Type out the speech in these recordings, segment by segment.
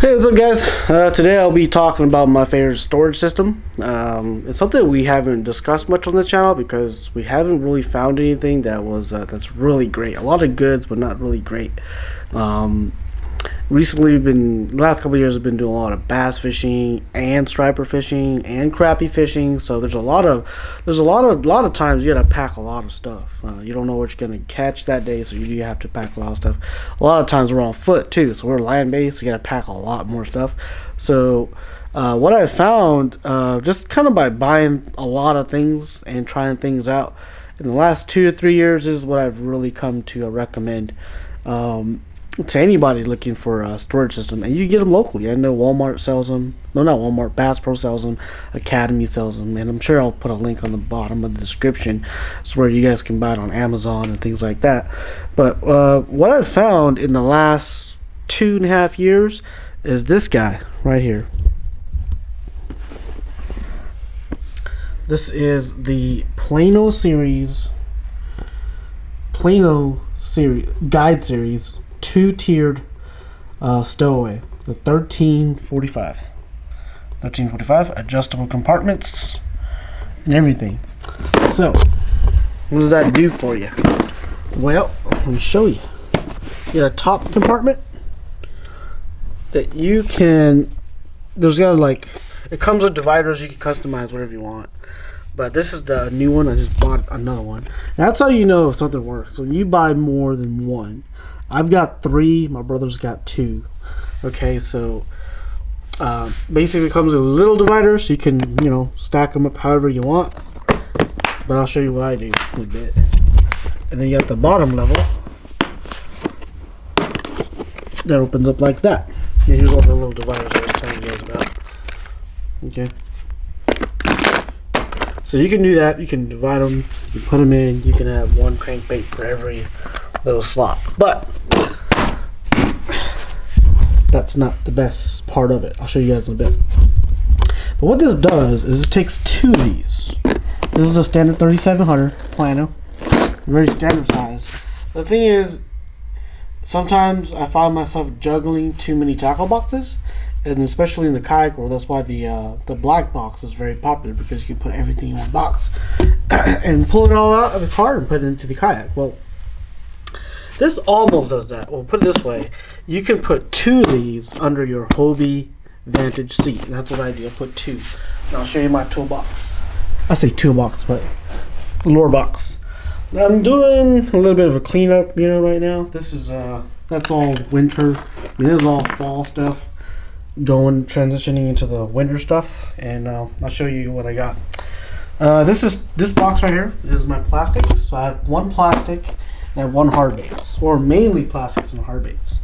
Hey, what's up, guys? Today I'll be talking about my favorite storage system. It's something we haven't discussed much on the channel because we haven't really found anything that's really great. A lot of goods, but not really great. Recently, the last couple of years, I've been doing a lot of bass fishing and striper fishing and crappie fishing. So there's a lot of times you gotta pack a lot of stuff. You don't know what you're gonna catch that day, so you do have to pack a lot of stuff. A lot of times we're on foot too, so we're land based. You gotta pack a lot more stuff. So what I found, just kind of by buying a lot of things and trying things out in the last 2 to 3 years, is what I've really come to recommend. To anybody looking for a storage system, and you get them locally. I know Walmart sells them. No, not Walmart. Bass Pro sells them. Academy sells them, and I'm sure I'll put a link on the bottom of the description, so where you guys can buy it on Amazon and things like that. But what I've found in the last 2.5 years is this guy right here. This is the Plano series guide series. 2-tiered StowAway, the 1345 adjustable compartments and everything. So what does that do for you? Well, let me show you. You got a top compartment that you can, it comes with dividers. You can customize whatever you want, but this is the new one. I just bought another one. That's how you know if something works. So when you buy more than one, I've got 3, my brother's got 2. Okay, so basically it comes with a little divider, so you can, stack them up however you want. But I'll show you what I do in a bit. And then you got the bottom level that opens up like that. And here's all the little dividers I was telling you guys about. Okay. So you can do that. You can divide them. You can put them in. You can have one crankbait for every little slot. But that's not the best part of it. I'll show you guys in a bit. But what this does is it takes 2 of these. This is a standard 3700 Plano, very standard size. The thing is, sometimes I find myself juggling too many tackle boxes, and especially in the kayak world. That's why the black box is very popular, because you can put everything in one box and pull it all out of the car and put it into the kayak. Well, this almost does that. Well, put it this way. You can put 2 of these under your hobie vantage seat. That's what I do. I put 2. And I'll show you my toolbox. I say toolbox, but lure box. I'm doing a little bit of a cleanup, right now. This is, that's all winter. This is all fall stuff. Transitioning into the winter stuff. And I'll show you what I got. This box right here is my plastics. So I have 1 plastic and I have 1 hard baits, or mainly plastics and hard baits,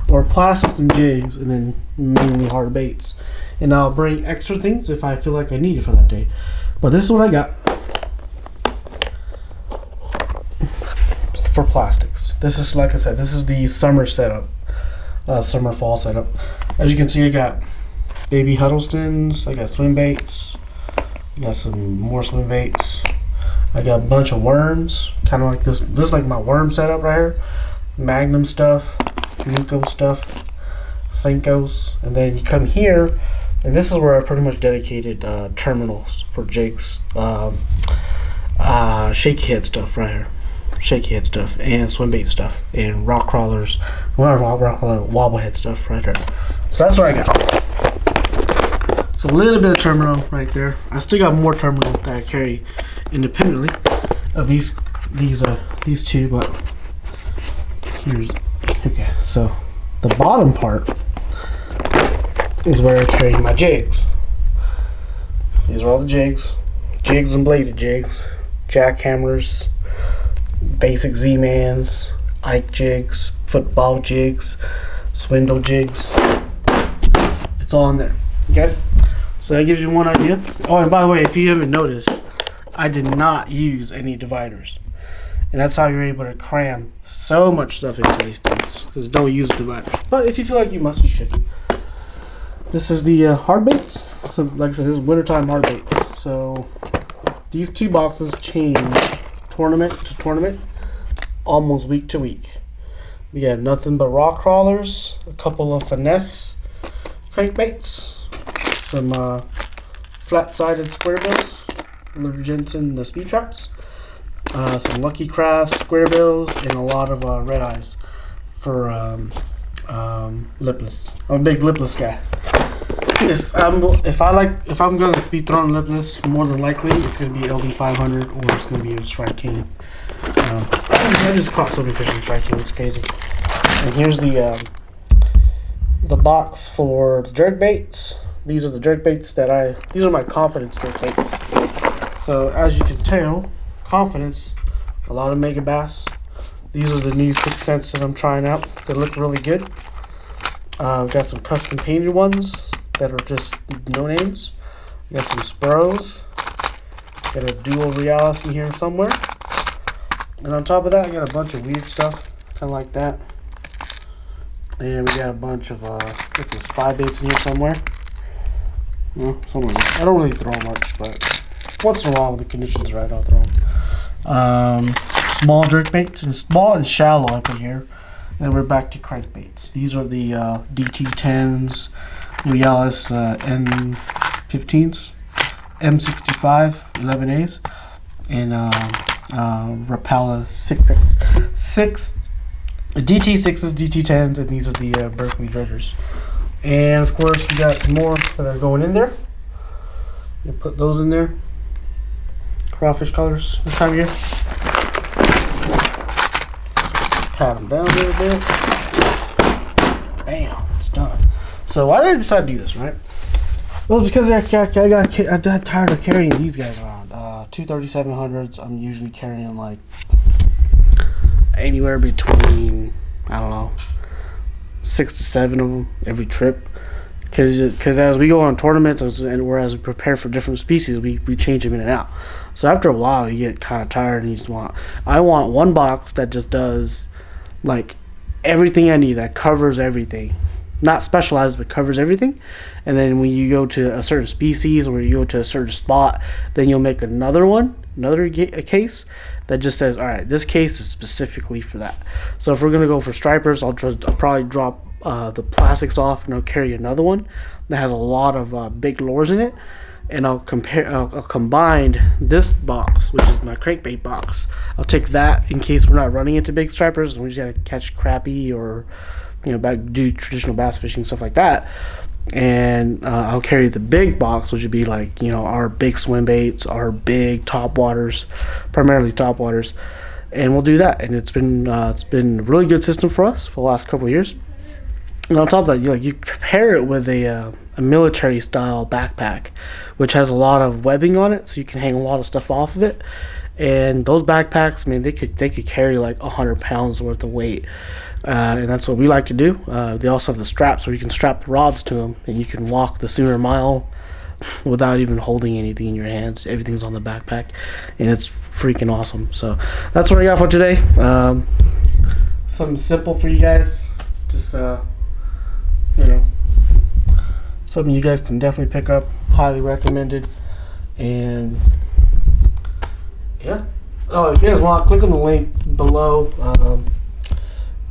or plastics and jigs and then mainly hard baits. And I'll bring extra things if I feel like I need it for that day. But this is what I got for plastics. This is, like I said, this is the summer setup, summer fall setup. As you can see, I got baby Huddlestons, I got swim baits, I got some more swim baits. I got a bunch of worms, kind of like this. This is like my worm setup right here. Magnum stuff, Nico stuff, Senkos, and then you come here, and this is where I pretty much dedicated terminals for jigs, shaky head stuff right here, shaky head stuff, and swim bait stuff, and rock crawlers, wobble head stuff right there. So that's what I got. So a little bit of terminal right there. I still got more terminal that I carry independently of these 2, but here's okay. So the bottom part is where I carry my jigs. These are all the jigs and bladed jigs, jackhammers, basic Z-mans, Ike jigs, football jigs, swindle jigs. It's all in there. Okay, so that gives you one idea. Oh, and by the way, if you haven't noticed, I did not use any dividers, and that's how you're able to cram so much stuff into these things, because don't use dividers. But if you feel like you must, you should. This is the hard baits. So like I said, this is wintertime hard baits. So these 2 boxes change tournament to tournament, almost week to week. We got nothing but rock crawlers, a couple of finesse, crankbaits, some flat-sided square bills, Liver Jensen speed traps, some Lucky Crafts square bills, and a lot of red eyes for lipless. I'm a big lipless guy. If I'm gonna be throwing lipless, more than likely it's gonna be LV 500 or it's gonna be a Strike King. I just caught so many fish in Strike King, it's crazy. And here's the box for the jerk baits. These are the jerk baits these are my confidence jerk baits. So as you can tell, confidence, a lot of mega bass. These are the new 6 cents that I'm trying out. They look really good. We've got some custom painted ones that are just no names. We got some Spros. Got a dual Realis in here somewhere. And on top of that, I got a bunch of weird stuff, kind of like that. And we got a bunch of got some spy baits in here somewhere. Well, somewhere. I don't really throw much, but once in a while when the conditions are right, I'll throw them. Small jerk baits, and small and shallow I put here. And then we're back to crankbaits. These are the DT10s, Realis M15s, M65 11As, and Rapala 6X. DT6s, DT10s, and these are the Berkeley dredgers. And of course, we got some more that are going in there. You put those in there. Crawfish colors this time of year. Pat them down a little bit. Bam, it's done. So why did I decide to do this, right? Well, because I got tired of carrying these guys around. 23700s, I'm usually carrying like anywhere between, I don't know, 6 to 7 of them every trip. Because as we go on tournaments and whereas we prepare for different species, we change them in and out. So after a while, you get kind of tired and you just I want one box that just does like everything I need, that covers everything. Not specialized, but covers everything. And then when you go to a certain species or you go to a certain spot, then you'll make another a case that just says, all right, this case is specifically for that. So if we're going to go for stripers, I'll probably drop the plastics off and I'll carry another one that has a lot of big lures in it. And I'll combine this box, which is my crankbait box. I'll take that in case we're not running into big stripers and we just got to catch crappie or do traditional bass fishing, stuff like that. And I'll carry the big box, which would be like, our big swim baits, our big top waters, primarily top waters, and we'll do that. And it's been a really good system for us for the last couple of years. And on top of that, you pair it with a military style backpack, which has a lot of webbing on it, so you can hang a lot of stuff off of it. And those backpacks, they could carry like 100 pounds worth of weight. And that's what we like to do. They also have the straps where you can strap the rods to them and you can walk the Sooner mile without even holding anything in your hands. Everything's on the backpack and it's freaking awesome. So that's what I got for today. Something simple for you guys. Just something you guys can definitely pick up. Highly recommended. And yeah. Oh, if you guys want, click on the link below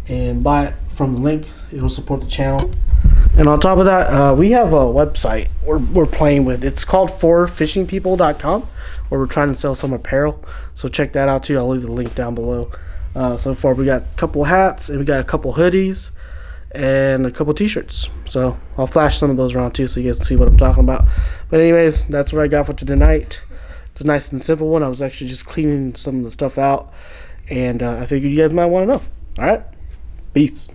and buy it from the link. It'll support the channel. And on top of that, we have a website we're playing with. It's called forfishingpeople.com, where we're trying to sell some apparel. So check that out too. I'll leave the link down below. So far we got a couple hats and we got a couple hoodies and a couple t-shirts. So I'll flash some of those around too so you guys can see what I'm talking about. But anyways, that's what I got for tonight. It's a nice and simple one. I was actually just cleaning some of the stuff out, and I figured you guys might want to know. All right, peace.